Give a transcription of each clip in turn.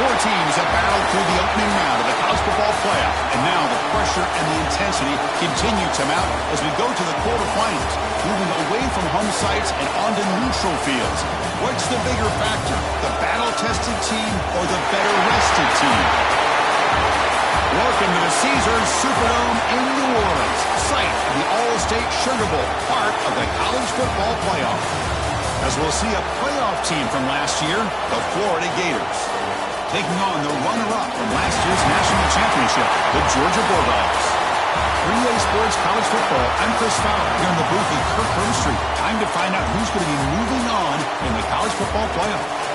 Four teams have battled through the opening round of the college football playoff, and now the pressure and the intensity continue to mount as we go to the quarterfinals, moving away from home sites and onto neutral fields. What's the bigger factor, the battle-tested team or the better-rested team? Welcome to the Caesars Superdome in New Orleans, site of the All-State Sugar Bowl, part of the college football playoff. As we'll see a playoff team from last year, the Florida Gators, taking on the runner-up from last year's national championship, the Georgia Bulldogs. 3A Sports College Football, I'm Chris Fowler here in the booth with Kirk Broomstreet. Time to find out who's going to be moving on in the college football playoff.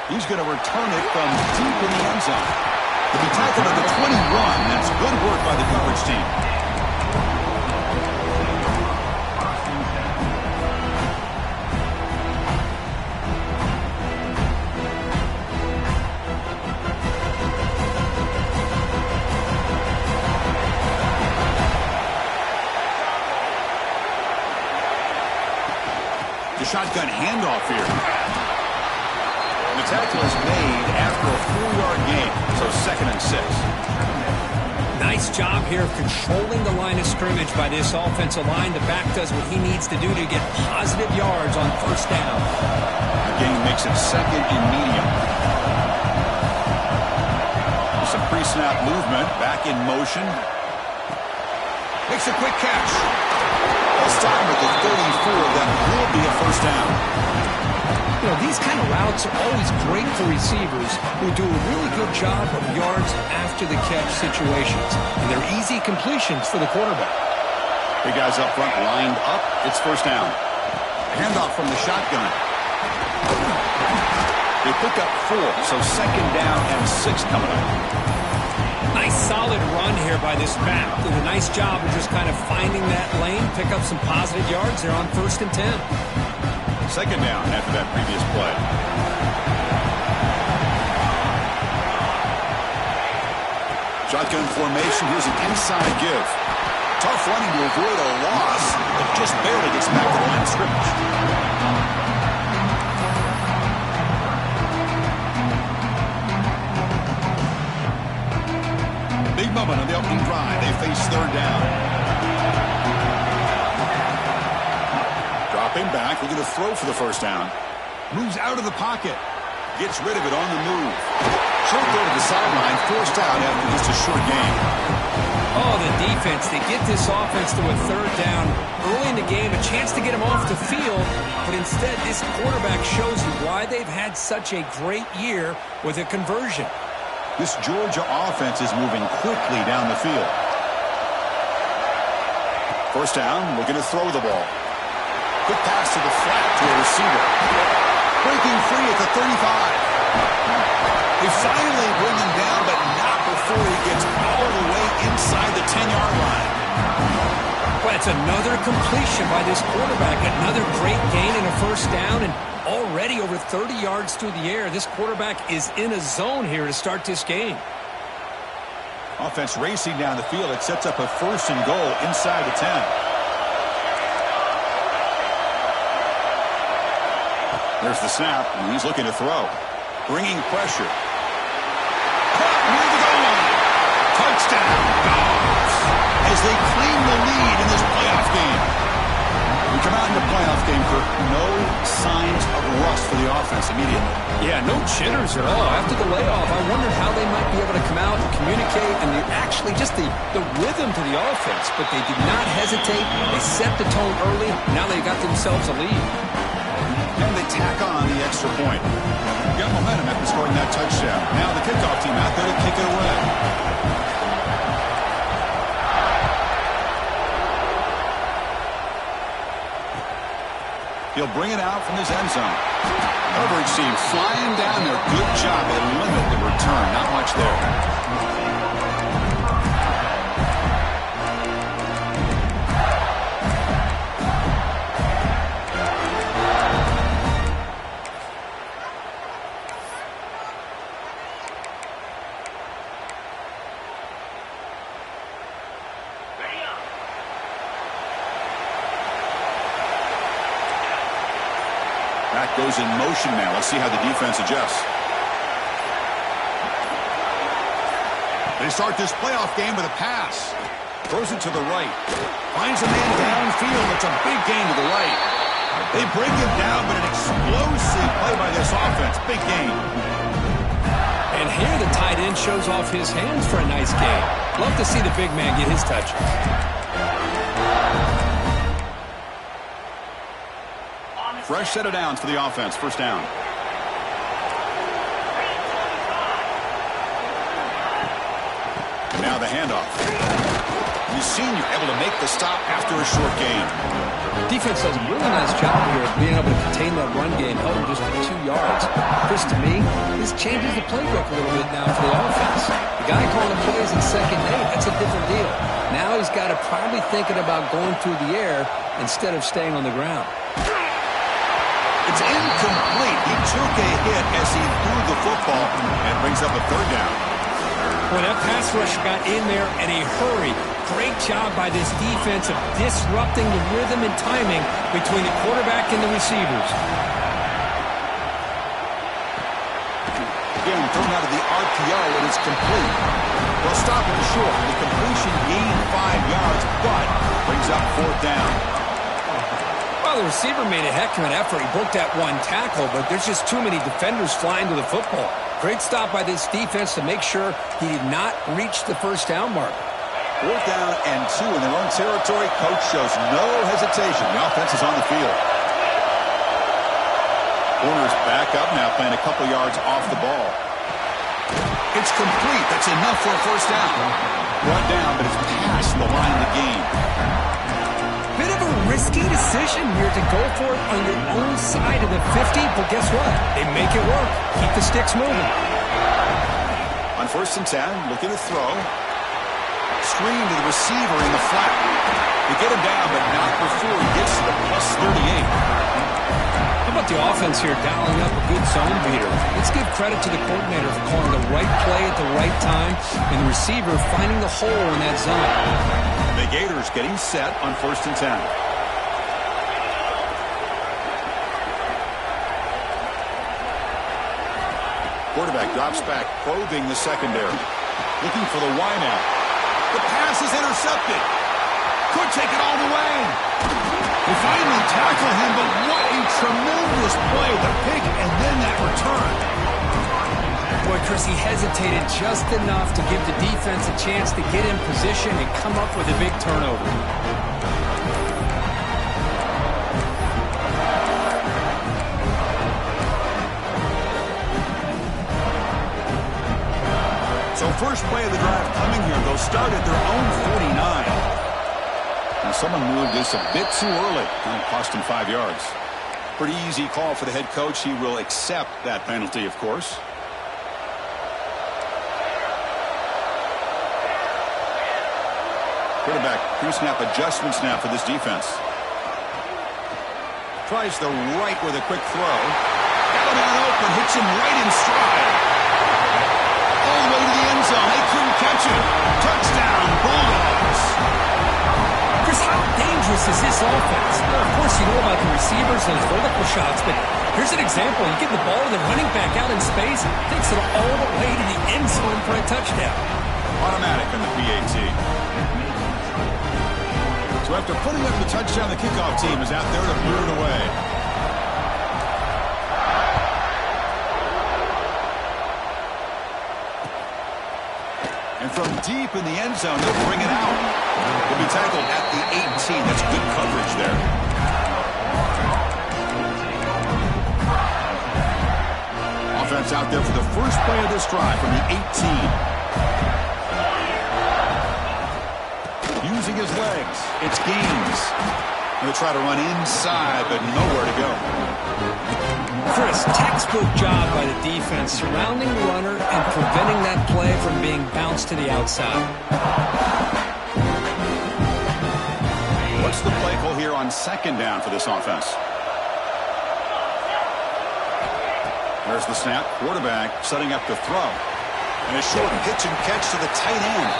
He's going to return it from deep in the end zone. He'll be tackled at the 21. That's good work by the coverage team. The shotgun handoff here. The tackle is made after a 4-yard gain, so 2nd and 6. Nice job here of controlling the line of scrimmage by this offensive line. The back does what he needs to do to get positive yards on first down. The gain makes it 2nd and medium. Some pre-snap movement, back in motion. Makes a quick catch. They'll start him at the 34. That will be a first down. You know, these kind of routes are always great for receivers who do a really good job of yards after the catch situations. And they're easy completions for the quarterback. Big guys up front lined up. It's first down. Handoff from the shotgun. They pick up 4, so 2nd down and 6 coming up. Nice solid run here by this back. Did a nice job of just kind of finding that lane, pick up some positive yards. They're on 1st and 10. 2nd down after that previous play. Shotgun formation. Here's an inside give. Tough running to avoid a loss, but just barely gets back to the line of scrimmage. Big moment on the opening drive. They face 3rd down. Dropping back, looking to throw for the first down. Moves out of the pocket. Gets rid of it on the move. Short throw to the sideline, forced out after just a short game. Oh, the defense. They get this offense to a 3rd down early in the game, a chance to get him off the field, but instead this quarterback shows you why they've had such a great year with a conversion. This Georgia offense is moving quickly down the field. First down, looking to throw the ball. Quick pass to the flat to a receiver. Breaking free at the 35. They finally bring him down, but not before he gets all the way inside the 10-yard line. Well, it's another completion by this quarterback. Another great gain in a first down, and already over 30 yards through the air. This quarterback is in a zone here to start this game. Offense racing down the field. It sets up a 1st and goal inside the 10. There's the snap, and he's looking to throw. Bringing pressure. Caught near the goal line. Touchdown, Dogs, as they claim the lead in this playoff game. We come out in the playoff game for no signs of rust for the offense immediately. Yeah, no jitters at all. After the layoff, I wondered how they might be able to come out and communicate, and actually just the rhythm to the offense. But they did not hesitate. They set the tone early. Now they got themselves a lead. And they tack on the extra point. Got momentum after scoring that touchdown. Now the kickoff team out there to kick it away. He'll bring it out from his end zone. Coverage team flying down there. Good job. They limit the return. Not much there. That goes in motion now. Let's see how the defense adjusts. They start this playoff game with a pass. Throws it to the right. Finds a man downfield. It's a big gain to the right. They break him down, but an explosive play by this offense. Big gain. And here the tight end shows off his hands for a nice gain. Love to see the big man get his touches. Fresh set of downs for the offense. First down. And now the handoff. The senior able to make the stop after a short gain. Defense does a really nice job here of being able to contain that run game, held him just for 2 yards. Chris, to me, this changes the playbook a little bit now for the offense. The guy calling the plays in 2nd and 8, that's a different deal. Now he's got to probably thinking about going through the air instead of staying on the ground. It's incomplete. He took a hit as he threw the football and brings up a 3rd down. Well, that pass rush got in there in a hurry. Great job by this defense of disrupting the rhythm and timing between the quarterback and the receivers. Again, thrown out of the RPO, and it's complete. They'll stop it short. The completion gained 5 yards, but brings up 4th down. Well, the receiver made a heck of an effort. He broke that one tackle, but there's just too many defenders flying to the football. Great stop by this defense to make sure he did not reach the 1st down mark. 4th down and 2 in their own territory. Coach shows no hesitation. The offense is on the field. Corner's back up now, playing a couple yards off the ball. It's complete. That's enough for a 1st down. Brought down, but it's past the line of the game. Bit of a risky decision here to go for it on your own side of the 50, but guess what? They make it work. Keep the sticks moving. On 1st and 10, looking to throw. Screen to the receiver in the flat. They get him down, but not before he gets to the +38. How about the offense here dialing up a good zone beater? Let's give credit to the coordinator for calling the right play at the right time and the receiver finding the hole in that zone. The Gators getting set on 1st and 10. Quarterback drops back, probing the secondary. Looking for the wideout. The pass is intercepted. Could take it all the way. They finally tackle him, but what a tremendous play. The pick and then that return. Boy, Chris, he hesitated just enough to give the defense a chance to get in position and come up with a big turnover. So first play of the drive coming here. They'll start at their own 49. Now someone moved this a bit too early. And it cost him 5 yards. Pretty easy call for the head coach. He will accept that penalty, of course. Quarterback pre-snap adjustments now for this defense. Tries the right with a quick throw. Got him out open, hits him right in stride. All the way to the end zone. They couldn't catch him. Touchdown, Bulldogs. Chris, how dangerous is this offense? Well, of course, you know about the receivers and vertical shots, but here's an example. You get the ball to the running back out in space, takes it all the way to the end zone for a touchdown. Automatic on the PAT. So after putting up the touchdown, the kickoff team is out there to blue it away. And from deep in the end zone, they'll bring it out. He'll be tackled at the 18. That's good coverage there. Offense out there for the first play of this drive from the 18. Using his legs, it's Gaines. They try to run inside, but nowhere to go. Chris, textbook job by the defense surrounding the runner and preventing that play from being bounced to the outside. What's the play call here on second down for this offense? There's the snap. Quarterback setting up to throw. And a short pitch and catch to the tight end.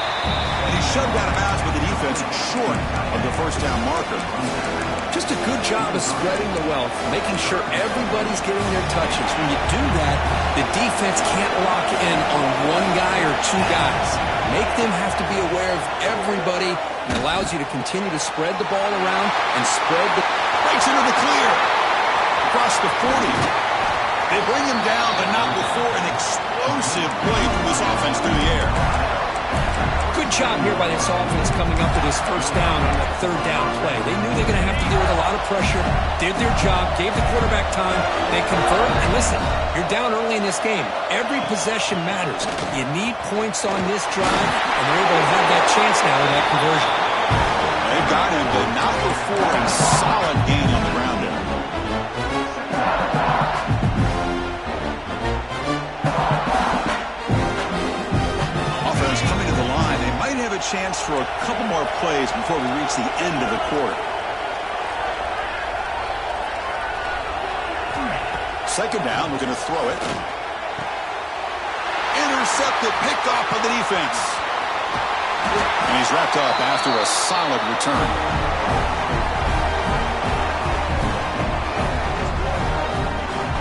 And he's shoved out of bounds with the defense short of the first down marker. Just a good job of spreading the wealth, making sure everybody's getting their touches. When you do that, the defense can't lock in on one guy or two guys. Make them have to be aware of everybody, and allows you to continue to spread the ball around and spread the... Breaks into the clear. Across the 40. They bring him down, but not before an explosive play from this offense through the air. Good job here by this offense coming up to this first down on that third down play. They knew they were going to have to deal with a lot of pressure, did their job, gave the quarterback time, they convert, and listen, you're down early in this game. Every possession matters. You need points on this drive, and they're able to have that chance now with that conversion. They've got him, but not before a solid gain on the ground there. Coming to the line, they might have a chance for a couple more plays before we reach the end of the quarter. Second down, we're going to throw it. Intercepted, picked off by the defense. And he's wrapped up after a solid return.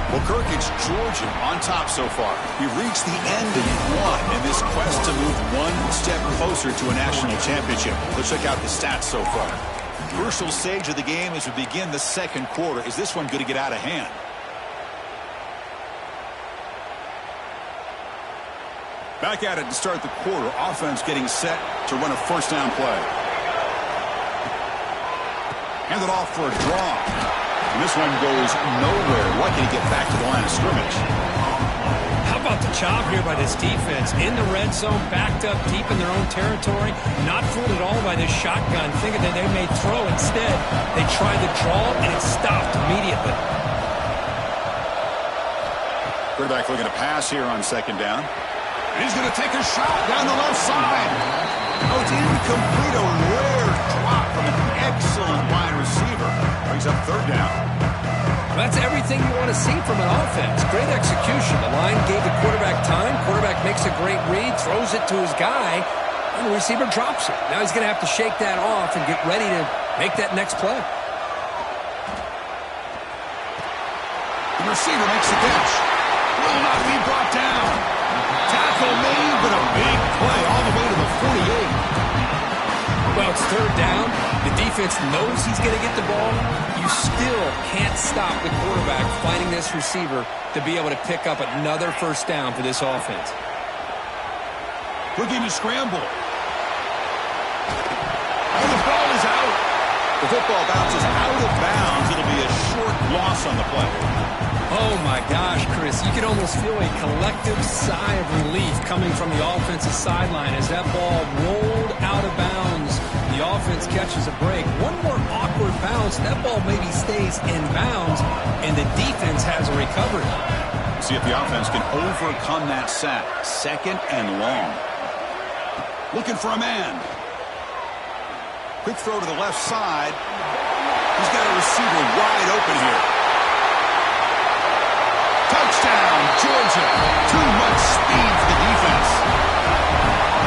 Well, Kirk, it's Georgia on top so far. We've reached the end of one in this quest to move one step closer to a national championship. Let's check out the stats so far. Crucial stage of the game as we begin the second quarter. Is this one going to get out of hand? Back at it to start the quarter. Offense getting set to run a first down play. Hand it off for a draw. And this one goes nowhere. Lucky to get back to the line of scrimmage. How about the job here by this defense? In the red zone, backed up deep in their own territory. Not fooled at all by this shotgun, thinking that they may throw. Instead, they tried to draw, and it stopped immediately. Quarterback looking to pass here on second down. And he's going to take a shot down the left side. Oh, it's incomplete. A rare drop from an excellent wide receiver. Brings up third down. That's everything you want to see from an offense. Great execution. The line gave the quarterback time. Quarterback makes a great read, throws it to his guy, and the receiver drops it. Now he's going to have to shake that off and get ready to make that next play. The receiver makes the catch. Will not be brought down. Tackle made, but a big play all the way to the 48. Well, it's third down. The defense knows he's going to get the ball. You still can't stop the quarterback finding this receiver to be able to pick up another first down for this offense. Looking to scramble. And the ball is out. The football bounces out of bounds. It'll be a short loss on the play. Oh, my gosh, Chris. You can almost feel a collective sigh of relief coming from the offensive sideline as that ball rolled out of bounds. The offense catches a break. One more awkward bounce. That ball maybe stays in bounds, and the defense has a recovery. See if the offense can overcome that sack. Second and long. Looking for a man. Quick throw to the left side. He's got a receiver wide open here. Touchdown, Georgia. Too much speed for the defense.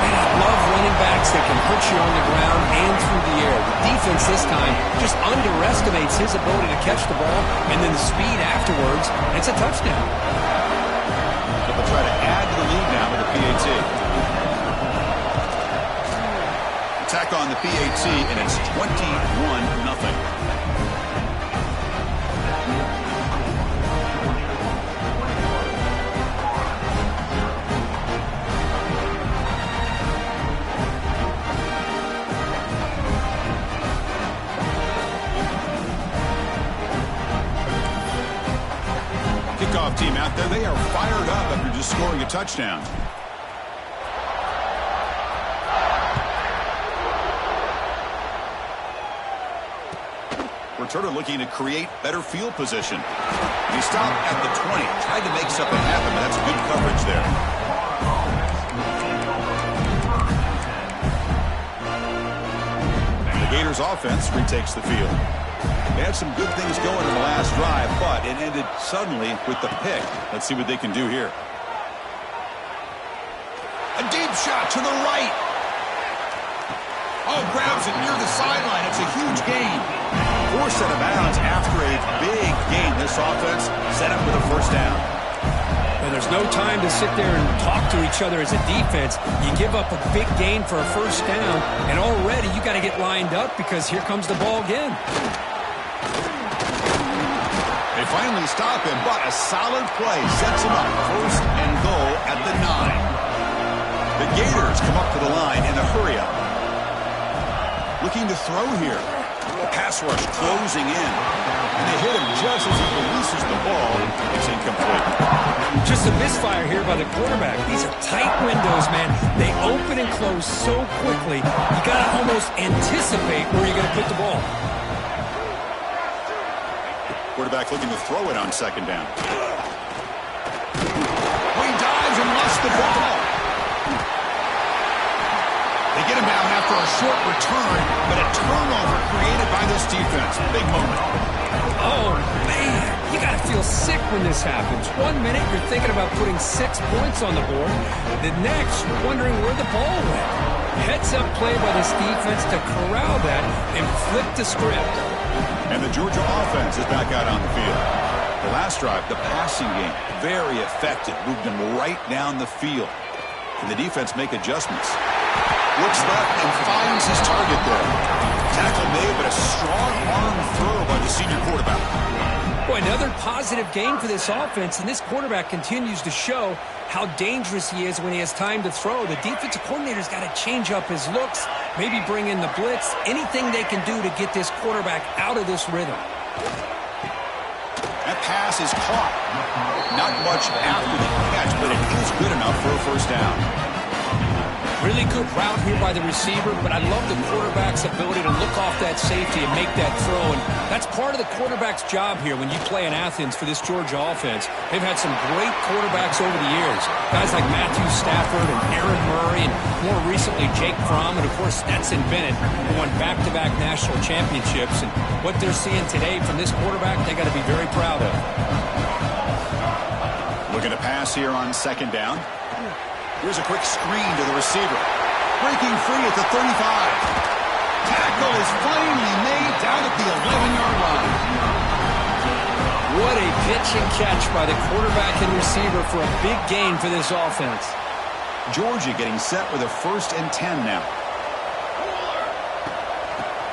Man, I love running backs that can put you on the ground and through the air. The defense this time just underestimates his ability to catch the ball, and then the speed afterwards, it's a touchdown. So they'll try to add to the lead now with the PAT. Attack on the PAT, and it's 21-0. Kickoff team out there, they are fired up after just scoring a touchdown. returner looking to create better field position. He stopped at the 20. Tried to make something happen, but that's good coverage there. The Gators offense retakes the field. They had some good things going in the last drive, but it ended suddenly with the pick. Let's see what they can do here. A deep shot to the right. Oh, grabs it near the sideline. It's a huge gain. Forced out of bounds after a big gain. This offense set up with a first down. Well, there's no time to sit there and talk to each other as a defense. You give up a big gain for a first down, and already you got to get lined up because here comes the ball again. They finally stop him, but a solid play sets him up. First and goal at the 9. The Gators come up to the line in a hurry-up. Looking to throw here. A pass rush closing in. And they hit him just as he releases the ball. It's incomplete. Just a misfire here by the quarterback. These are tight windows, man. They open and close so quickly. You got to almost anticipate where you're going to put the ball. Quarterback looking to throw it on second down. He dives and lost the ball. They get him down after a short return, but a turnover created by this defense. Big moment. Oh, man. You got to feel sick when this happens. 1 minute, you're thinking about putting 6 points on the board. The next, you're wondering where the ball went. Heads-up play by this defense to corral that and flip the script. And the Georgia offense is back out on the field. The last drive, the passing game, very effective. Moved them right down the field. Can the defense make adjustments? Looks left and finds his target there. Tackle made, but a strong arm throw by the senior quarterback. Boy, another positive game for this offense, and this quarterback continues to show how dangerous he is when he has time to throw. The defensive coordinator's got to change up his looks, maybe bring in the blitz, anything they can do to get this quarterback out of this rhythm. That pass is caught. Not much after the catch, but it is good enough for a first down. Really good route here by the receiver, but I love the quarterback's ability to look off that safety and make that throw. And that's part of the quarterback's job here when you play in Athens for this Georgia offense. They've had some great quarterbacks over the years. Guys like Matthew Stafford and Aaron Murray, and more recently Jake Fromm, and of course Stetson Bennett, who won back-to-back national championships. And what they're seeing today from this quarterback, they got to be very proud of. Looking to pass here on second down. Here's a quick screen to the receiver. Breaking free at the 35. Tackle is finally made down at the 11-yard line. What a pitch and catch by the quarterback and receiver for a big gain for this offense. Georgia getting set with a 1st and 10 now.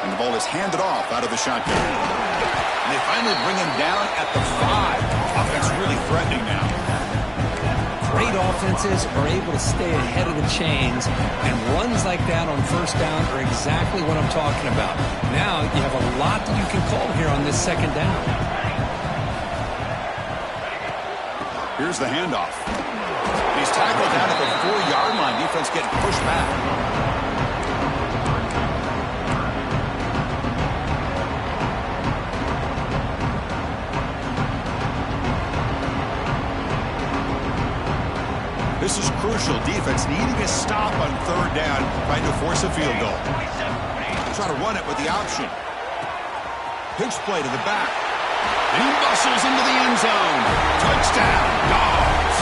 And the ball is handed off out of the shotgun. And they finally bring him down at the 5. Offense really threatening now. Great offenses are able to stay ahead of the chains, and runs like that on first down are exactly what I'm talking about. Now you have a lot that you can call here on this second down. Here's the handoff. He's tackled down at the 4-yard line. Defense getting pushed back. This is crucial. Defense needing a stop on third down, trying to force a field goal. Try to run it with the option. Pitch play to the back. And he muscles into the end zone. Touchdown, Dogs.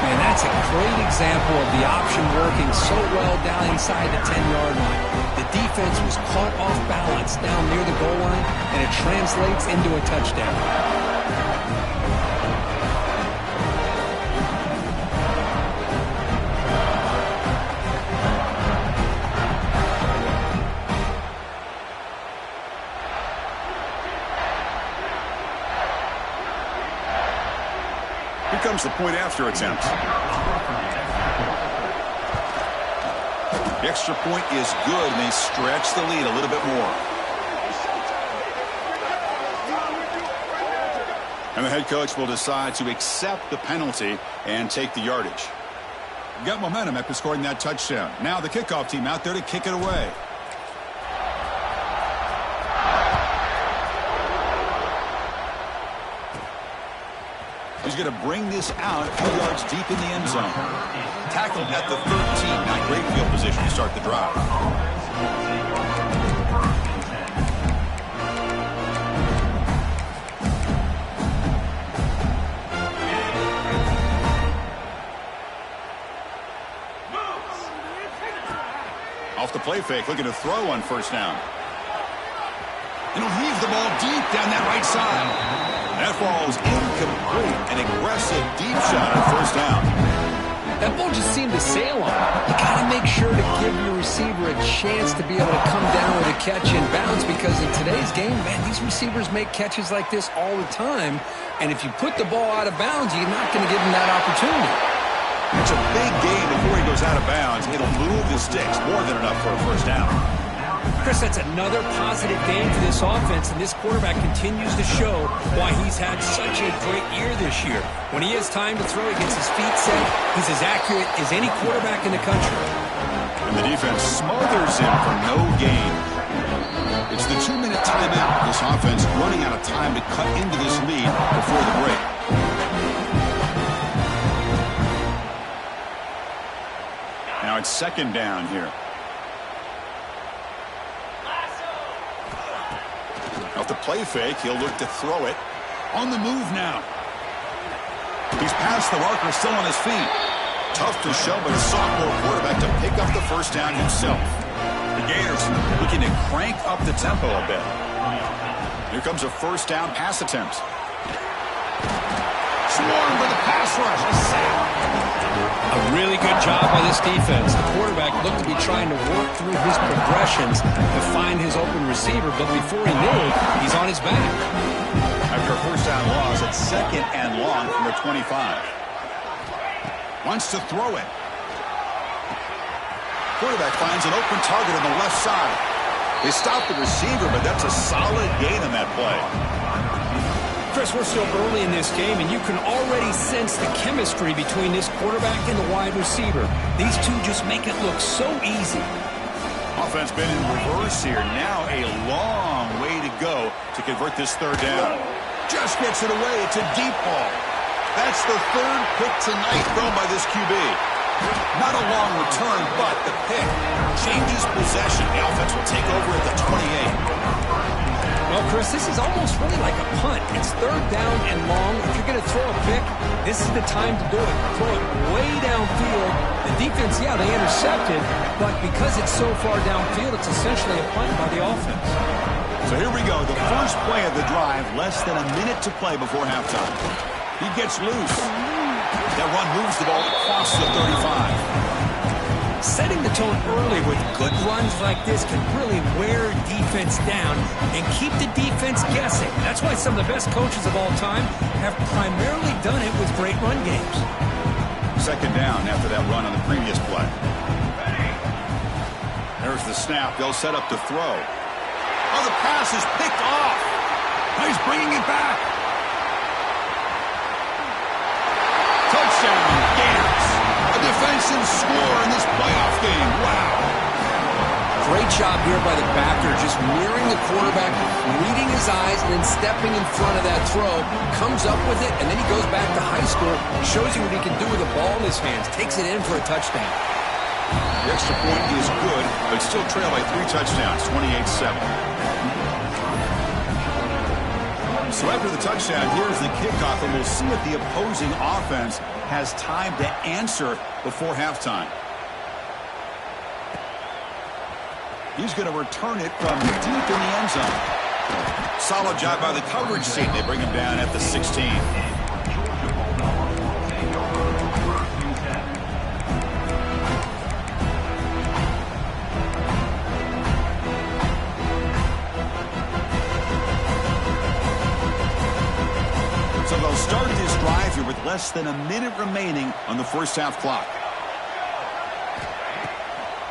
Man, that's a great example of the option working so well down inside the 10-yard line. The defense was caught off balance down near the goal line, and it translates into a touchdown. Here comes the point after attempt. The extra point is good, and they stretch the lead a little bit more. And the head coach will decide to accept the penalty and take the yardage. Got momentum after scoring that touchdown. Now the kickoff team out there to kick it away. He's going to bring this out a few yards deep in the end zone. Tackled at the 13. Not great field position to start the drive. Off the play fake, looking to throw on first down. And he'll heave the ball deep down that right side. That ball is incomplete. An aggressive deep shot on first down. That ball just seemed to sail on. You got to make sure to give your receiver a chance to be able to come down with a catch in bounds, because in today's game, man, these receivers make catches like this all the time. And if you put the ball out of bounds, you're not going to give them that opportunity. It's a big gain before he goes out of bounds. It'll move the sticks more than enough for a first down. Chris, that's another positive game for this offense, and this quarterback continues to show why he's had such a great year this year. When he has time to throw, he gets his feet set. He's as accurate as any quarterback in the country. And the defense smothers him for no gain. It's the 2-minute timeout. This offense running out of time to cut into this lead before the break. Now it's second down here. Off the play fake, he'll look to throw it. On the move now. He's past the marker, still on his feet. Tough to show, but a sophomore quarterback to pick up the first down himself. The Gators looking to crank up the tempo a bit. Here comes a first down pass attempt. Swarmed by the pass rush. A sack. A really good job by this defense. The quarterback looked to be trying to work through his progressions to find his open receiver, but before he knew it, he's on his back. After a first down loss, it's second and long from the 25. Wants to throw it. Quarterback finds an open target on the left side. They stop the receiver, but that's a solid gain on that play. Chris, we're still early in this game, and you can already sense the chemistry between this quarterback and the wide receiver. These two just make it look so easy. Offense been in reverse here. Now a long way to go to convert this third down. Just gets it away. It's a deep ball. That's the third pick tonight thrown by this QB. Not a long return, but the pick changes possession. The offense will take over at the 28. Well, Chris, this is almost really like a punt. It's third down and long. If you're going to throw a pick, this is the time to do it. Throw it way downfield. The defense, yeah, they intercepted, but because it's so far downfield, it's essentially a punt by the offense. So here we go, the first play of the drive, less than a minute to play before halftime. He gets loose. That run moves the ball across the 35. Setting the tone early with good runs like this can really wear defense down and keep the defense guessing. That's why some of the best coaches of all time have primarily done it with great run games. Second down after that run on the previous play. There's the snap. They'll set up to throw. Oh, the pass is picked off. Now he's bringing it back. Touchdown, Gators. A defensive score in this playoff game. Wow. Great job here by the backer, just mirroring the quarterback, reading his eyes, and then stepping in front of that throw. Comes up with it, and then he goes back to high school, shows you what he can do with the ball in his hands, takes it in for a touchdown. The extra point is good, but still trail by 3 touchdowns, 28-7. So after the touchdown, here's the kickoff, and we'll see if the opposing offense has time to answer before halftime. He's going to return it from deep in the end zone. Solid job by the coverage team. They bring him down at the 16. So they'll start this drive here with less than a minute remaining on the first half clock.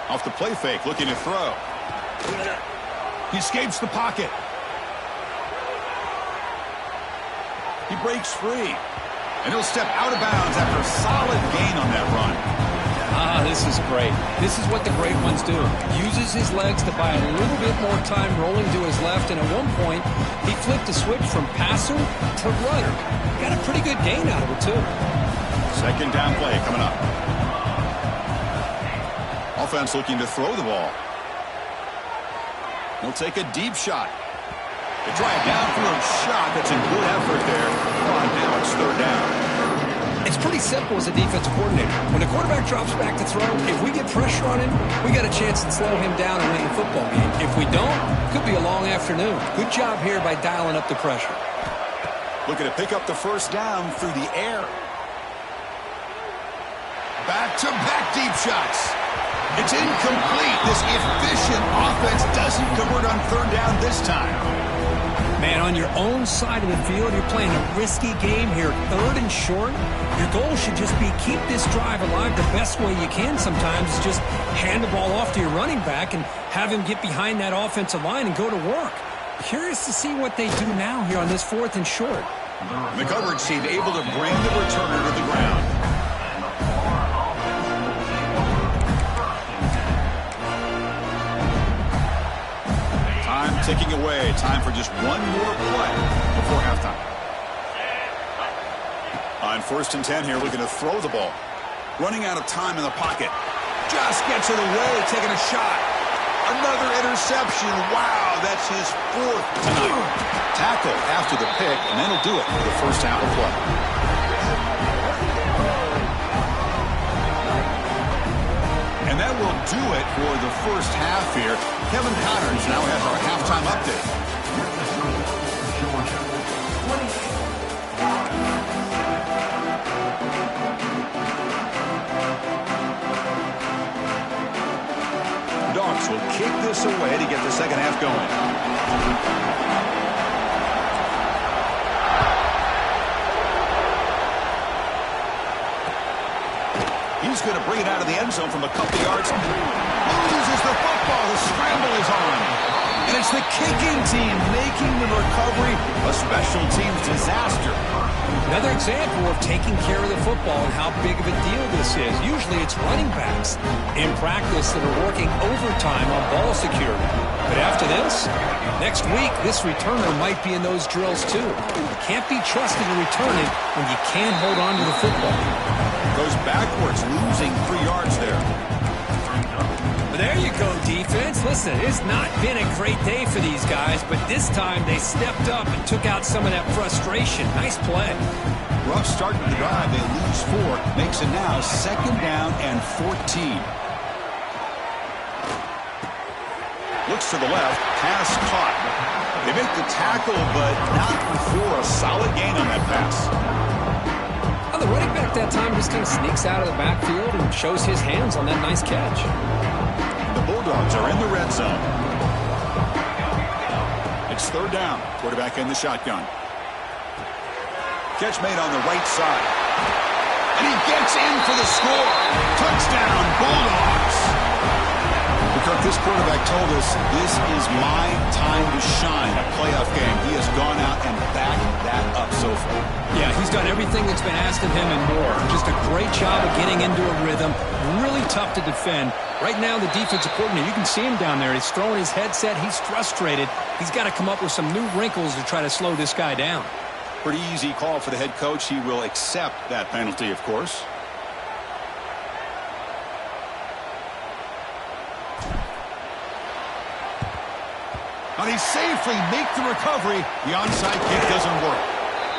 Off the play fake, looking to throw. He escapes the pocket. He breaks free. And he'll step out of bounds after a solid gain on that run. This is great. This is what the great ones do. Uses his legs to buy a little bit more time rolling to his left, and at one point, he flipped a switch from passer to runner. Got a pretty good gain out of it, too. Second down play coming up. Offense looking to throw the ball. He'll take a deep shot. They try a downfield shot. That's a good effort there. Now it's third down. It's pretty simple as a defensive coordinator. When the quarterback drops back to throw, if we get pressure on him, we got a chance to slow him down and win the football game. If we don't, it could be a long afternoon. Good job here by dialing up the pressure. Looking to pick up the first down through the air. Back-to-back deep shots. It's incomplete. This efficient offense doesn't convert on third down this time. Man, on your own side of the field, you're playing a risky game here. Third and short. Your goal should just be keep this drive alive the best way you can sometimes. Is just hand the ball off to your running back and have him get behind that offensive line and go to work. Curious to see what they do now here on this fourth and short. The coverage team able to bring the returner to the ground. Time ticking away. Time for just one more play before halftime. On 1st and 10 here, looking to throw the ball. Running out of time in the pocket. Just gets it away, taking a shot. Another interception. Wow, that's his 4th tonight. Tackle after the pick, and that'll do it for the first half of play. And that will do it for the first half here. Kevin Connors now has our halftime update. Dogs will kick this away to get the second half going. He's going to bring it out of the end zone from a couple yards. Loses the football. The scramble is on. And it's the kicking team making the recovery a special teams disaster. Another example of taking care of the football and how big of a deal this is. Usually it's running backs in practice that are working overtime on ball security. But after this, next week, this returner might be in those drills too. You can't be trusted to return it when you can't hold on to the football. Goes backwards, losing 3 yards there. But there you go, defense. Listen, it's not been a great day for these guys, but this time they stepped up and took out some of that frustration. Nice play. Rough start to the drive. They lose 4. Makes it now 2nd down and 14. Looks to the left. Pass caught. They make the tackle, but not for a solid gain on that pass. The running back that time just kind of sneaks out of the backfield and shows his hands on that nice catch. The Bulldogs are in the red zone. It's 3rd down. Quarterback in the shotgun. Catch made on the right side. And he gets in for the score. Touchdown, Bulldogs. Kirk, this quarterback told us this is my time to shine. A playoff game. He has gone out and backed that up so far. Yeah, he's done everything that's been asked of him and more. Just a great job of getting into a rhythm. Really tough to defend. Right now, the defensive coordinator, you can see him down there. He's throwing his headset. He's frustrated. He's got to come up with some new wrinkles to try to slow this guy down. Pretty easy call for the head coach. He will accept that penalty, of course. And he safely makes the recovery. The onside kick doesn't work.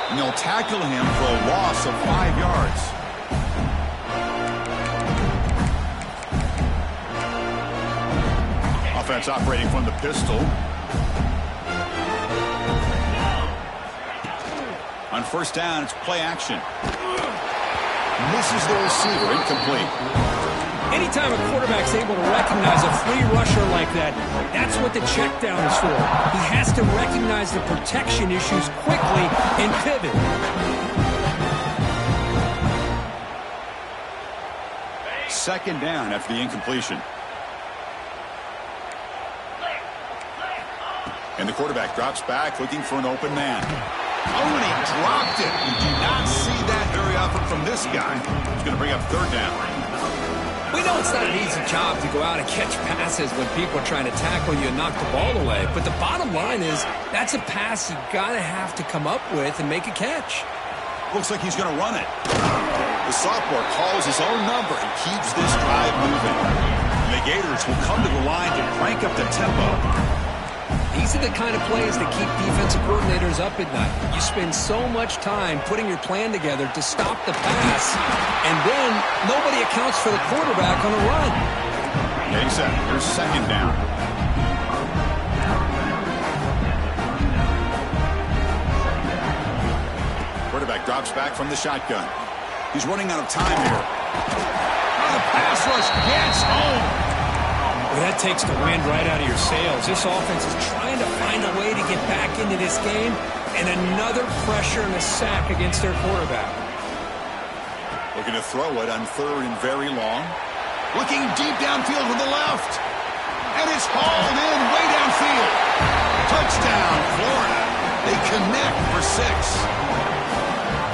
And they'll tackle him for a loss of 5 yards. Offense operating from the pistol. On 1st down, it's play action. Misses the receiver, incomplete. Anytime a quarterback's able to recognize a free rusher like that, that's what the check down is for. He has to recognize the protection issues quickly and pivot. Second down after the incompletion. And the quarterback drops back looking for an open man. Oh, and he dropped it. You do not see that very often from this guy. He's going to bring up 3rd down. We know it's not an easy job to go out and catch passes when people are trying to tackle you and knock the ball away. But the bottom line is that's a pass you got to have to come up with and make a catch. Looks like he's going to run it. The sophomore calls his own number and keeps this drive moving. And the Gators will come to the line to crank up the tempo. These are the kind of plays that keep defensive coordinators up at night. You spend so much time putting your plan together to stop the pass, and then nobody accounts for the quarterback on a run. Exactly. Here's second down. Quarterback drops back from the shotgun. He's running out of time here. Oh, the pass rush gets home. Well, that takes the wind right out of your sails. This offense is trying to find a way to get back into this game, and another pressure and a sack against their quarterback. Looking to throw it on third and very long. Looking deep downfield with the left. And it's hauled in way downfield. Touchdown, Florida. They connect for 6.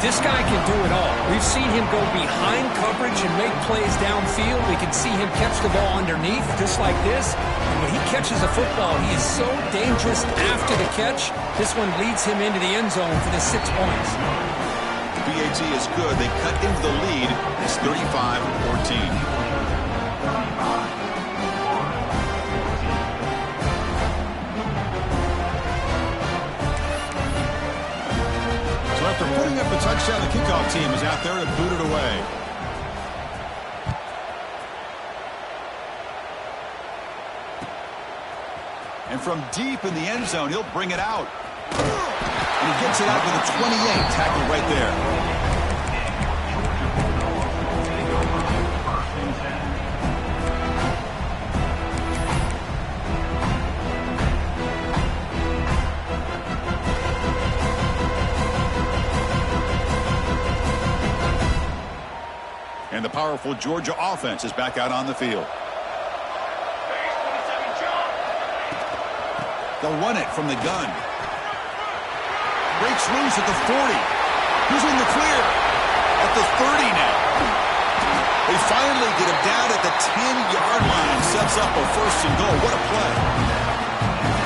This guy can do it all. We've seen him go behind coverage and make plays downfield. We can see him catch the ball underneath, just like this. And when he catches a football, he is so dangerous after the catch. This one leads him into the end zone for the 6 points. The BAT is good. They cut into the lead. It's 35-14. After putting up a touchdown, the kickoff team is out there to boot it away. And from deep in the end zone, he'll bring it out. And he gets it out with a 28 tackle right there. And the powerful Georgia offense is back out on the field. They'll run it from the gun. Breaks loose at the 40. Who's in the clear? At the 30 now. They finally get him down at the 10-yard line. Sets up a 1st and goal. What a play.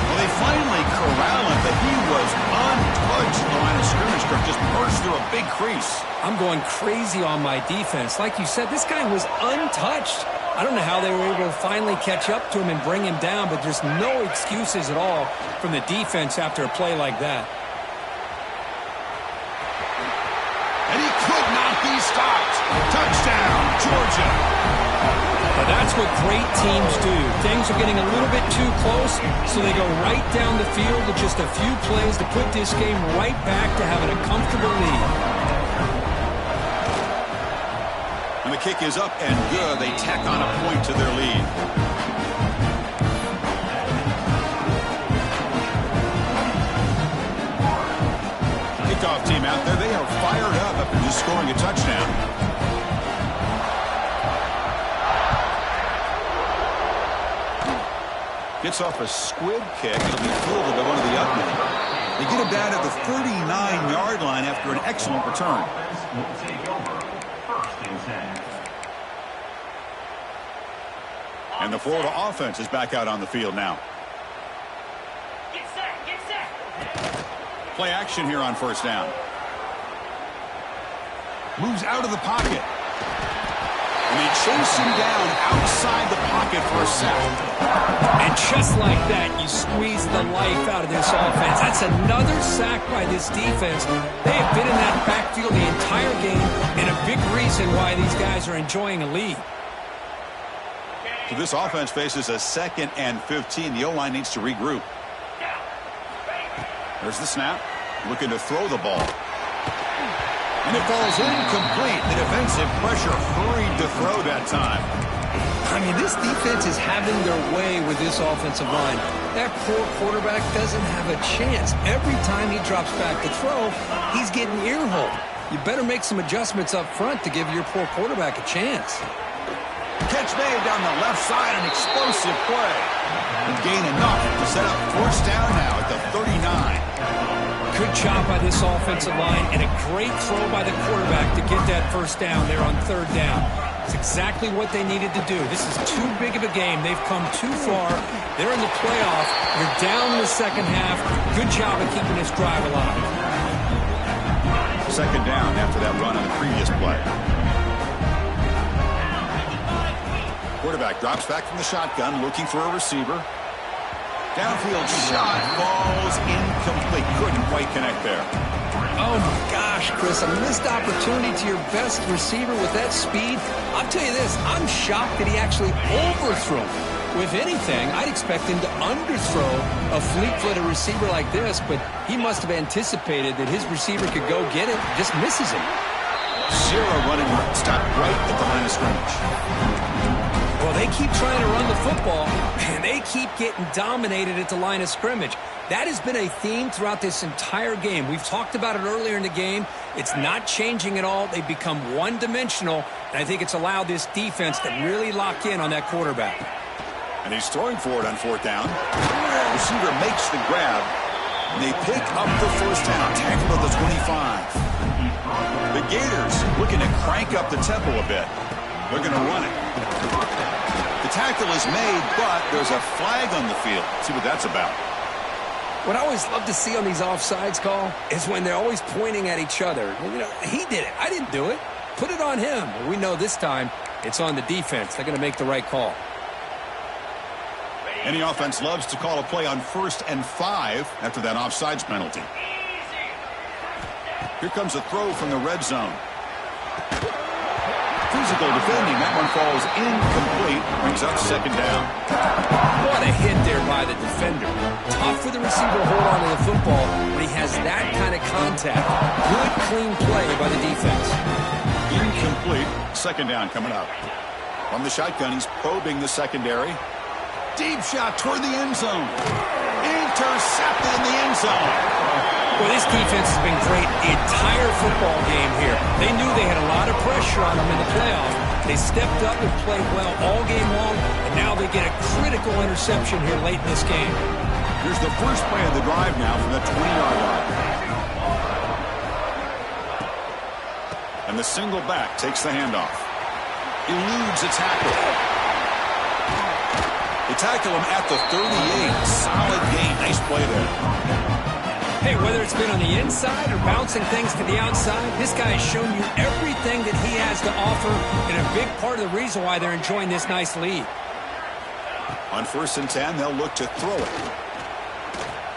Well, they finally corral him, but he was untouched on the line of scrimmage. Just burst through a big crease. I'm going crazy on my defense. Like you said, this guy was untouched. I don't know how they were able to finally catch up to him and bring him down, but there's no excuses at all from the defense after a play like that. And he could not be stopped. Touchdown, Georgia. Well, that's what great teams do. Things are getting a little bit too close, so they go right down the field with just a few plays to put this game right back to having a comfortable lead. And the kick is up and good. They tack on a point to their lead. Kickoff team out there. They are fired up after just scoring a touchdown. Gets off a squib kick. It'll be fielded by one of the up men. They get him down at the 39-yard line after an excellent return. And the Florida offense is back out on the field now. Get set. Play action here on 1st down. Moves out of the pocket. And they chase him down outside the pocket for a sack. And just like that, you squeeze the life out of this offense. That's another sack by this defense. They have been in that backfield the entire game, and a big reason why these guys are enjoying a lead. So this offense faces a 2nd and 15. The O-line needs to regroup. There's the snap. Looking to throw the ball. And it falls incomplete. The defensive pressure hurried to throw that time. I mean, this defense is having their way with this offensive line. That poor quarterback doesn't have a chance. Every time he drops back to throw, he's getting ear-holed. You better make some adjustments up front to give your poor quarterback a chance. Catch made down the left side, an explosive play. And gain enough to set up 1st down now at the 39. Good job by this offensive line and a great throw by the quarterback to get that 1st down there on 3rd down. It's exactly what they needed to do. This is too big of a game. They've come too far. They're in the playoff. You're down in the second half. Good job of keeping this drive alive. Second down after that run on the previous play. Quarterback drops back from the shotgun, looking for a receiver. Downfield shot falls incomplete. Couldn't quite connect there. Oh, my gosh, Chris, a missed opportunity to your best receiver with that speed. I'll tell you this, I'm shocked that he actually overthrew. If anything, I'd expect him to underthrow a fleet-footed receiver like this, but he must have anticipated that his receiver could go get it, just misses him. Zero running stop right at the line of scrimmage. Well, they keep trying to run the football, and they keep getting dominated at the line of scrimmage. That has been a theme throughout this entire game. We've talked about it earlier in the game. It's not changing at all. They've become one-dimensional, and I think it's allowed this defense to really lock in on that quarterback. And he's throwing for it on fourth down. Receiver makes the grab, and they pick up the first down. Tackle at the 25. The Gators looking to crank up the tempo a bit. They're going to run it. The tackle is made, but there's a flag on the field. See what that's about. What I always love to see on these offsides call is when they're always pointing at each other. And, you know, he did it. I didn't do it. Put it on him. Well, we know this time it's on the defense. They're going to make the right call. Any offense loves to call a play on 1st and 5 after that offsides penalty. Here comes a throw from the red zone. Physical defending. That one falls incomplete. Brings up second down. What a hit there by the defender. Tough for the receiver to hold on to the football, but he has that kind of contact. Good, clean play by the defense. Incomplete. Second down coming up. From the shotgun, he's probing the secondary. Deep shot toward the end zone. Intercepted in the end zone. Well, this defense has been great the entire football game here. They knew they had a lot of pressure on them in the playoff. They stepped up and played well all game long, and now they get a critical interception here late in this game. Here's the first play of the drive now from the 20-yard line. And the single back takes the handoff. Eludes a tackle. They tackle him at the 38. Solid gain. Nice play there. Hey, whether it's been on the inside or bouncing things to the outside, this guy has shown you everything that he has to offer, and a big part of the reason why they're enjoying this nice lead. On 1st and 10, they'll look to throw it.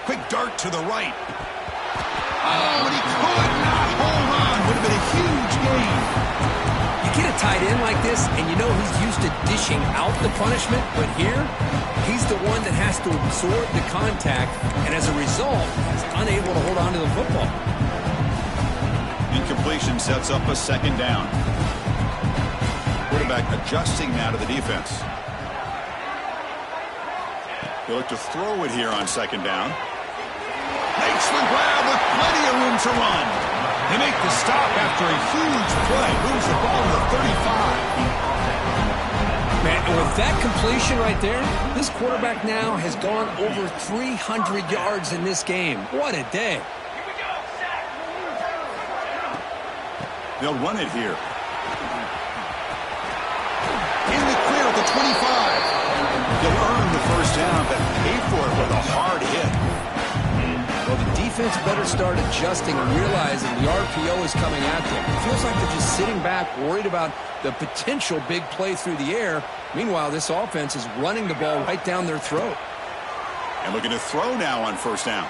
Quick dart to the right. Oh, and he could not hold on. Would have been a huge gain. You get a tight end like this, and you know he's used to dishing out the punishment, but here, he's the one that has to absorb the contact, and as a result, he's unable to hold on to the football. Incompletion sets up a second down. Quarterback adjusting now to the defense. They look to throw it here on second down. Makes the grab with plenty of room to run. They make the stop after a huge play. Moves the ball to the 35. Man, and with that completion right there, this quarterback now has gone over 300 yards in this game. What a day. They'll run it here. In the clear at the 25. They'll earn the first down, but pay for it with a hard hit. Well, the defense better start adjusting and realizing the RPO is coming at them. It feels like they're just sitting back, worried about the potential big play through the air. Meanwhile, this offense is running the ball right down their throat. And looking to throw now on first down.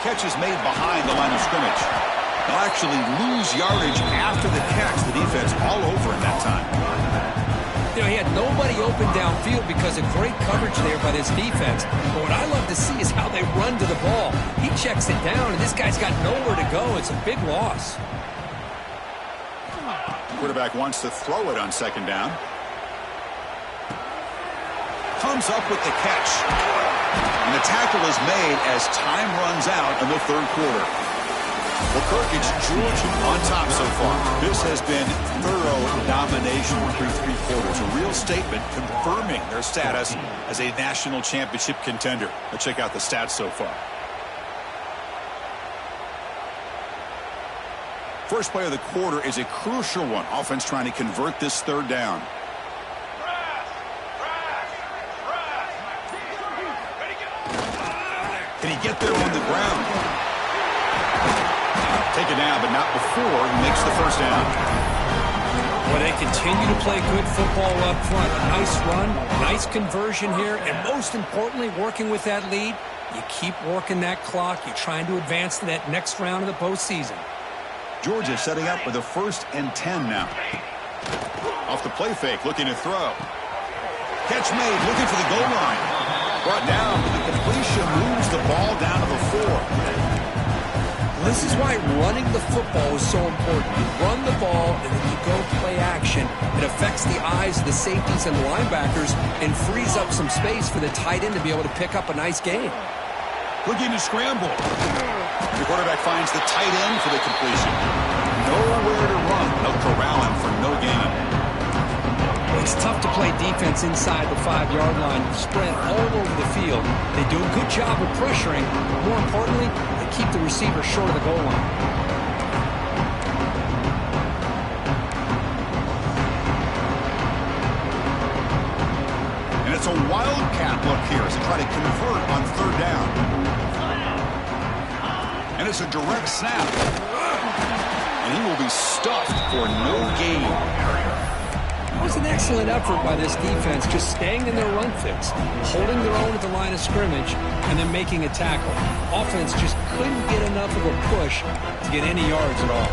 Catch is made behind the line of scrimmage. They'll actually lose yardage after the catch. The defense all over in that time. You know, he had nobody open downfield because of great coverage there by this defense. But what I love to see is how they run to the ball. He checks it down, and this guy's got nowhere to go. It's a big loss. Quarterback wants to throw it on second down. Comes up with the catch. And the tackle is made as time runs out in the third quarter. Well, Kirk, it's Georgia on top so far. This has been thorough domination through three quarters. A real statement confirming their status as a national championship contender. Let's check out the stats so far. First play of the quarter is a crucial one. Offense trying to convert this third down. Can he get there on the ground? Take it down, but not before he makes the first down. Well, they continue to play good football up front. A nice run, nice conversion here, and most importantly, working with that lead, you keep working that clock. You're trying to advance to that next round of the postseason. Georgia setting up with a 1st and 10 now. Off the play fake, looking to throw. Catch made, looking for the goal line. Brought down, but the completion moves the ball down to the 4. This is why running the football is so important. You run the ball, and then you go play action. It affects the eyes of the safeties and the linebackers and frees up some space for the tight end to be able to pick up a nice gain. Looking to scramble. The quarterback finds the tight end for the completion. Nowhere to run. They'll corral him for no gain. It's tough to play defense inside the 5-yard line, spread all over the field. They do a good job of pressuring. More importantly, they keep the receiver short of the goal line. And it's a wildcat look here as they try to convert on 3rd down. And it's a direct snap. And he will be stuffed for no gain. It was an excellent effort by this defense, just staying in their run fits, holding their own at the line of scrimmage, and then making a tackle. Offense just couldn't get enough of a push to get any yards at all.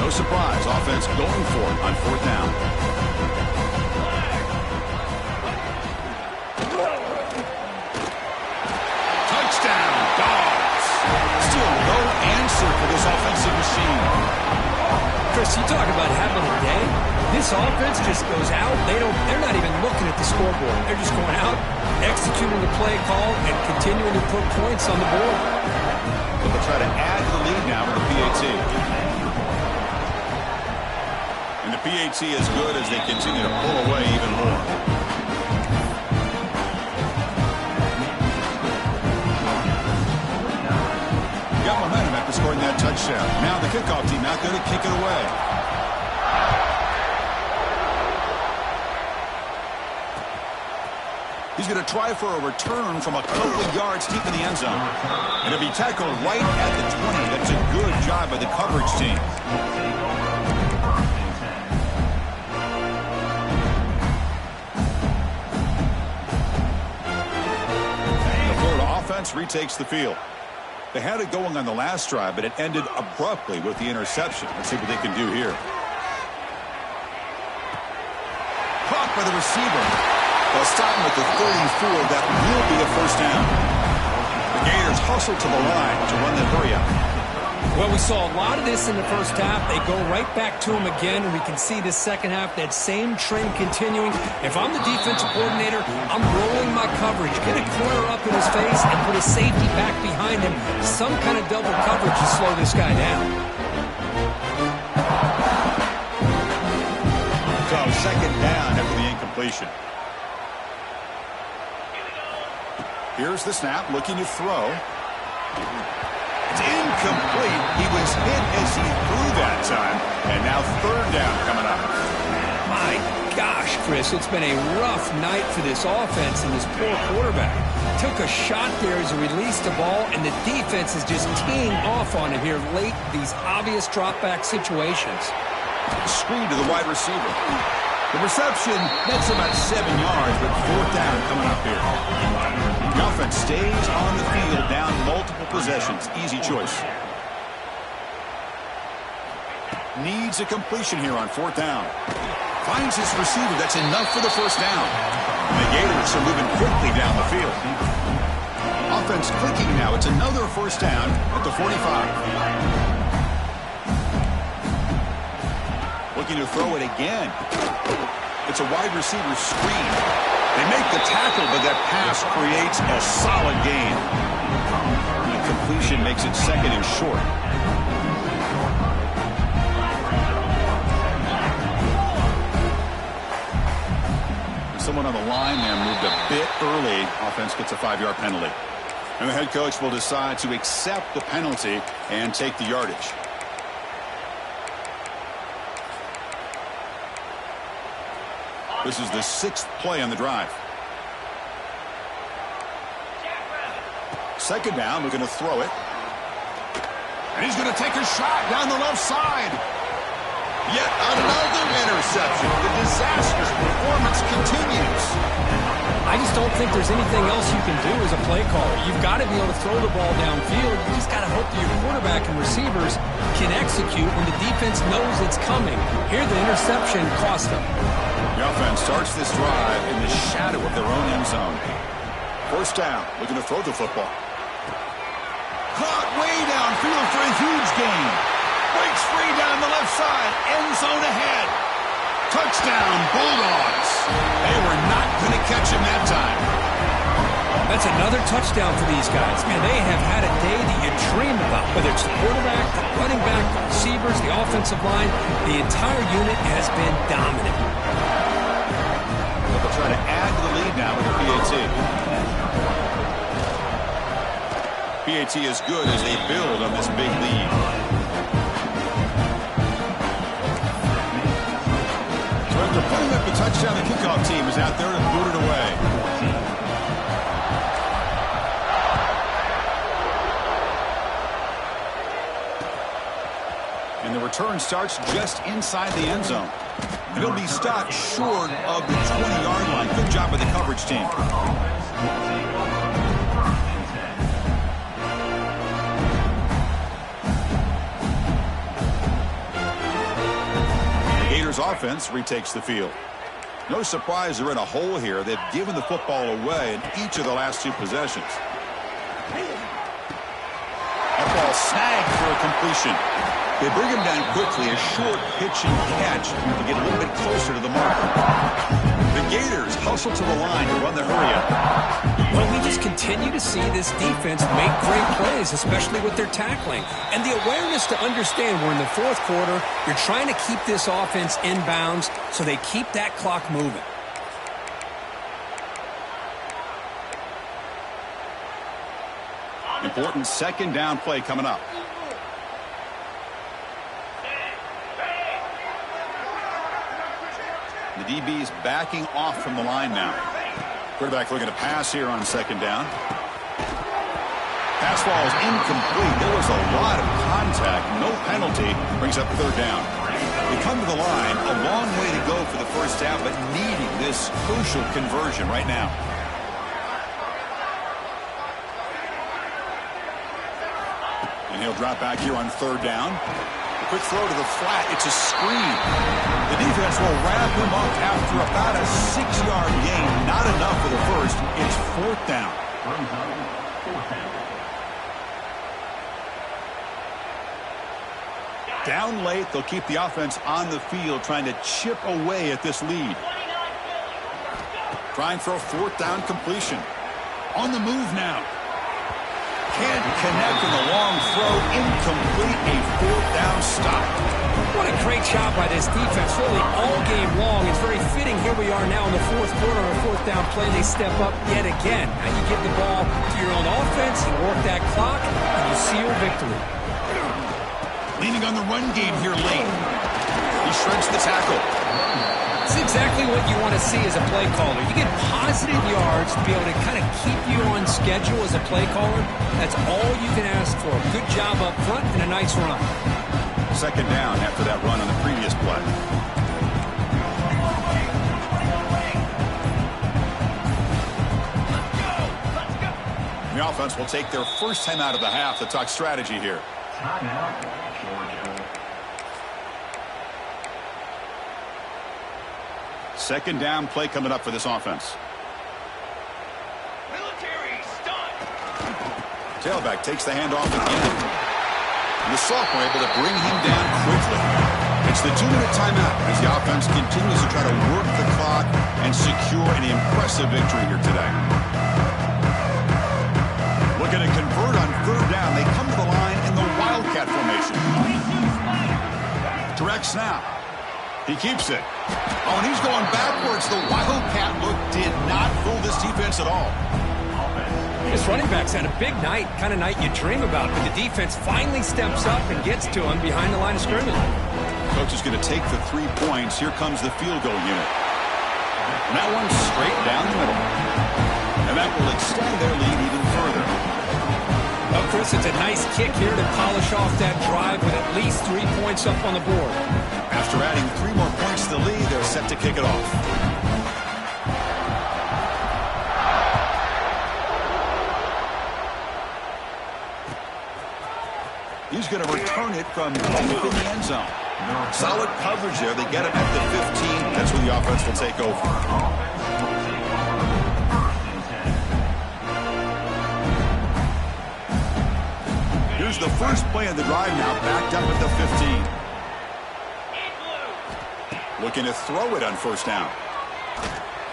No surprise, offense going for it on 4th down. Touchdown, Dogs. Still no answer for this offensive machine. Chris, you talk about having a day. This offense just goes out. They're not even looking at the scoreboard. They're just going out, executing the play call, and continuing to put points on the board. But they'll try to add to the lead now with the PAT. And the PAT is good as they continue to pull away even more. Got momentum after scoring that touchdown. Now the kickoff team out there to kick it away. He's going to try for a return from a couple of yards deep in the end zone. And it'll be tackled right at the 20. That's a good job by the coverage team. The Florida offense retakes the field. They had it going on the last drive, but it ended abruptly with the interception. Let's see what they can do here. Caught by the receiver. They'll stop him at the 34. That will be a 1st down. The Gators hustle to the line to run that hurry up. Well, we saw a lot of this in the first half. They go right back to him again, and we can see this second half, that same trend continuing. If I'm the defensive coordinator, I'm rolling my coverage. Get a corner up in his face and put a safety back behind him. Some kind of double coverage to slow this guy down. So, 2nd down after the incompletion. Here's the snap, looking to throw. It's incomplete. He was hit as he threw that time. And now 3rd down coming up. My gosh, Chris, it's been a rough night for this offense and this poor quarterback. Took a shot there as he released the ball, and the defense is just teeing off on him here late, these obvious drop-back situations. Screen to the wide receiver. The reception, that's about 7 yards, but 4th down coming up here. The offense stays on the field, down multiple possessions. Easy choice. Needs a completion here on 4th down. Finds his receiver. That's enough for the 1st down. And the Gators are moving quickly down the field. Offense clicking now. It's another 1st down at the 45. Looking to throw it again. It's a wide receiver screen. They make the tackle, but that pass creates a solid gain. The completion makes it 2nd and short. Someone on the line there moved a bit early. Offense gets a 5-yard penalty. And the head coach will decide to accept the penalty and take the yardage. This is the 6th play on the drive. Second down, we're going to throw it. And he's going to take a shot down the left side. Yet another interception. The disastrous performance continues. I just don't think there's anything else you can do as a play caller. You've got to be able to throw the ball downfield. You just got to hope that your quarterback and receivers can execute when the defense knows it's coming. Here, the interception cost them. The offense starts this drive in the shadow of their own end zone. First down, looking to throw the football. Caught way downfield for a huge gain. Breaks free down the left side. End zone ahead. Touchdown, Bulldogs. They were not going to catch him that time. That's another touchdown for these guys. Man, they have had a day that you dream about. Whether it's the quarterback, the running back, the receivers, the offensive line, the entire unit has been dominant. They'll try to add to the lead now with the PAT. PAT is good as they build on this big lead. So after putting up the touchdown, the kickoff team is out there to boot it away. And the return starts just inside the end zone. And it'll be stopped short of the 20-yard line. Good job by the coverage team. The Gators offense retakes the field. No surprise they're in a hole here. They've given the football away in each of the last 2 possessions. That ball snagged for a completion. They bring him down quickly, a short pitch and catch to get a little bit closer to the mark. The Gators hustle to the line to run the hurry-up. Well, we just continue to see this defense make great plays, especially with their tackling. And the awareness to understand we're in the 4th quarter, you're trying to keep this offense in bounds so they keep that clock moving. Important second down play coming up. The DB is backing off from the line now. Quarterback looking to pass here on second down. Pass ball is incomplete. There was a lot of contact. No penalty. Brings up third down. They come to the line. A long way to go for the first half, but needing this crucial conversion right now. And he'll drop back here on third down. A quick throw to the flat. It's a screen. The defense will wrap him up after about a 6-yard gain. Not enough for the first. It's 4th down. Down late, they'll keep the offense on the field trying to chip away at this lead. Trying for a 4th down completion. On the move now. Can't connect in the long throw. Incomplete. A 4th down stop. What a great job by this defense, really all game long. It's very fitting. Here we are now in the 4th quarter, a 4th down play. They step up yet again. Now you give the ball to your own offense, you work that clock, and you seal victory. Leaning on the run game here late. He shreds the tackle. It's exactly what you want to see as a play caller. You get positive yards to be able to kind of keep you on schedule as a play caller. That's all you can ask for. Good job up front and a nice run. Second down after that run on the previous play. The offense will take their first time out of the half to talk strategy here. Second down play coming up for this offense. Military stunt. Tailback takes the handoff again. And the sophomore able to bring him down quickly. It's the 2-minute timeout as the offense continues to try to work the clock and secure an impressive victory here today. Looking to convert on third down. They come to the line in the Wildcat formation. Direct snap. He keeps it. Oh, and he's going backwards. The Wildcat look did not fool this defense at all. This running back's had a big night, kind of night you dream about, but the defense finally steps up and gets to him behind the line of scrimmage. Coach is going to take the 3 points. Here comes the field goal unit. And that one's straight down the middle. And that will extend their lead even further. Well, Chris, it's a nice kick here to polish off that drive with at least 3 points up on the board. After adding 3 more points to the lead, they're set to kick it off. He's going to return it from deep in the end zone. Solid coverage there. They get him at the 15. That's where the offense will take over. Here's the first play of the drive now, backed up at the 15. Looking to throw it on first down.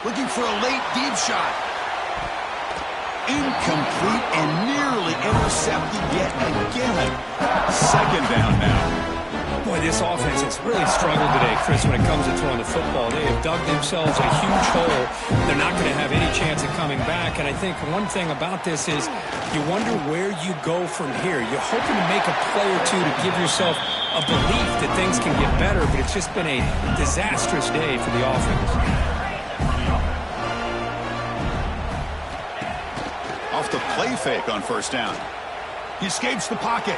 Looking for a late deep shot. Incomplete and nearly intercepted yet again. Second down now. Boy, this offense has really struggled today, Chris, when it comes to throwing the football. They have dug themselves a huge hole. They're not going to have any chance of coming back. And I think one thing about this is you wonder where you go from here. You're hoping to make a play or two to give yourself a belief that things can get better, but it's just been a disastrous day for the offense. Off the play fake on first down. He escapes the pocket.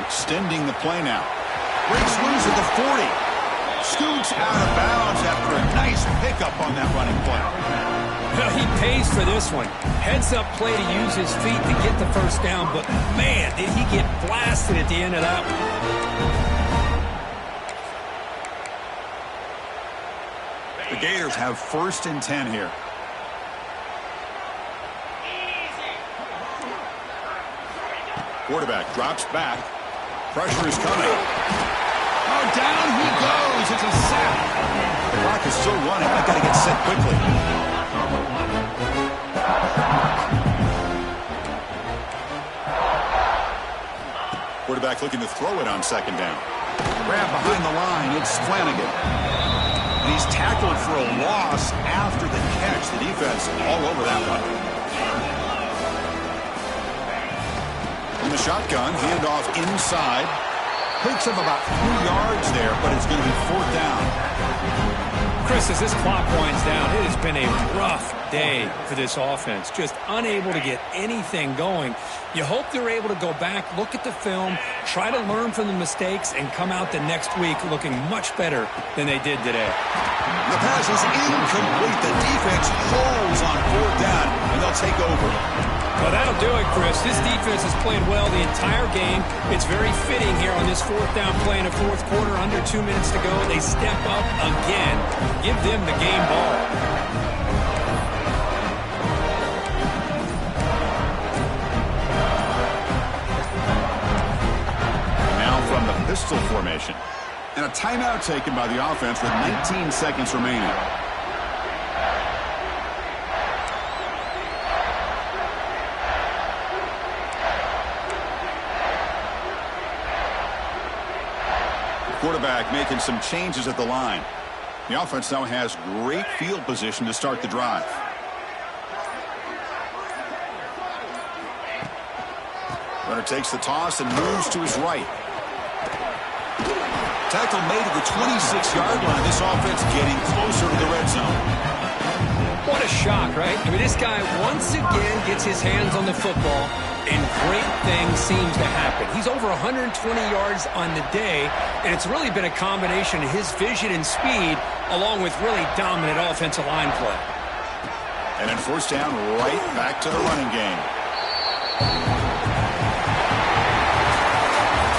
Extending the play now. Breaks loose at the 40. Scoots out of bounds after a nice pickup on that running play. Well, he pays for this one. Heads up play to use his feet to get the first down, but man, did he get blasted at the end of that one. The Gators have 1st and 10 here. Quarterback drops back. Pressure is coming. Oh, down he goes. It's a sack. The clock is still running. I've got to get set quickly. Quarterback looking to throw it on second down. Grab behind the line. It's Flanagan. And he's tackled for a loss after the catch. The defense all over that one. In the shotgun, handoff inside. Picks up about 3 yards there, but it's going to be 4th down. Chris, as this clock winds down, it has been a rough day for this offense. Just unable to get anything going. You hope they're able to go back, look at the film, try to learn from the mistakes, and come out the next week looking much better than they did today. The pass is incomplete. The defense holds on 4th down, and they'll take over. Well, that'll do it, Chris. This defense has played well the entire game. It's very fitting here on this 4th down play in the 4th quarter. Under 2 minutes to go. They step up again. Give them the game ball. Now from the pistol formation. And a timeout taken by the offense with 19 seconds remaining. Quarterback making some changes at the line. The offense now has great field position to start the drive. Runner takes the toss and moves to his right. Tackle made at the 26-yard line. This offense getting closer to the red zone. What a shock, right? I mean, this guy once again gets his hands on the football, and great things seems to happen. He's over 120 yards on the day, and it's really been a combination of his vision and speed along with really dominant offensive line play. And then first down, right back to the running game.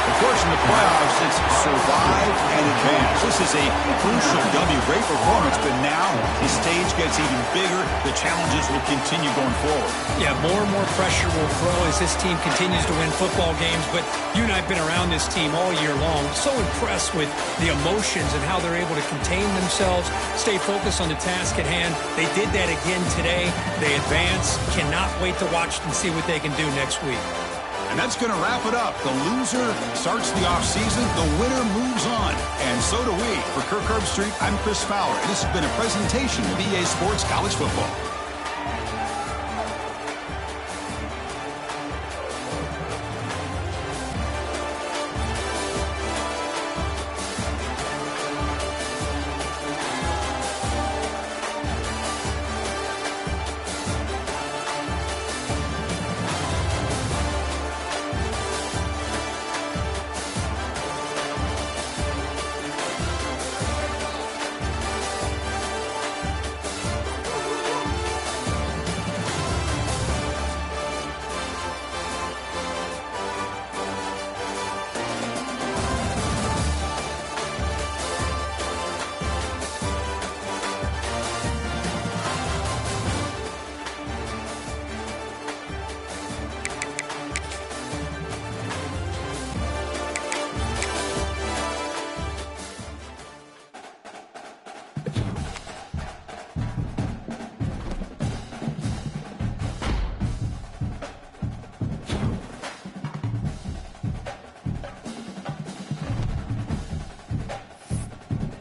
Of course, in the playoffs, it's survive and advance. This is a crucial W. Great performance, but now the stage gets even bigger. The challenges will continue going forward. Yeah, more and more pressure will grow as this team continues to win football games. But you and I have been around this team all year long. So impressed with the emotions and how they're able to contain themselves, stay focused on the task at hand. They did that again today. They advance. Cannot wait to watch and see what they can do next week. And that's going to wrap it up. The loser starts the offseason. The winner moves on. And so do we. For Kirk Herbstreit, I'm Chris Fowler. And this has been a presentation of EA Sports College Football.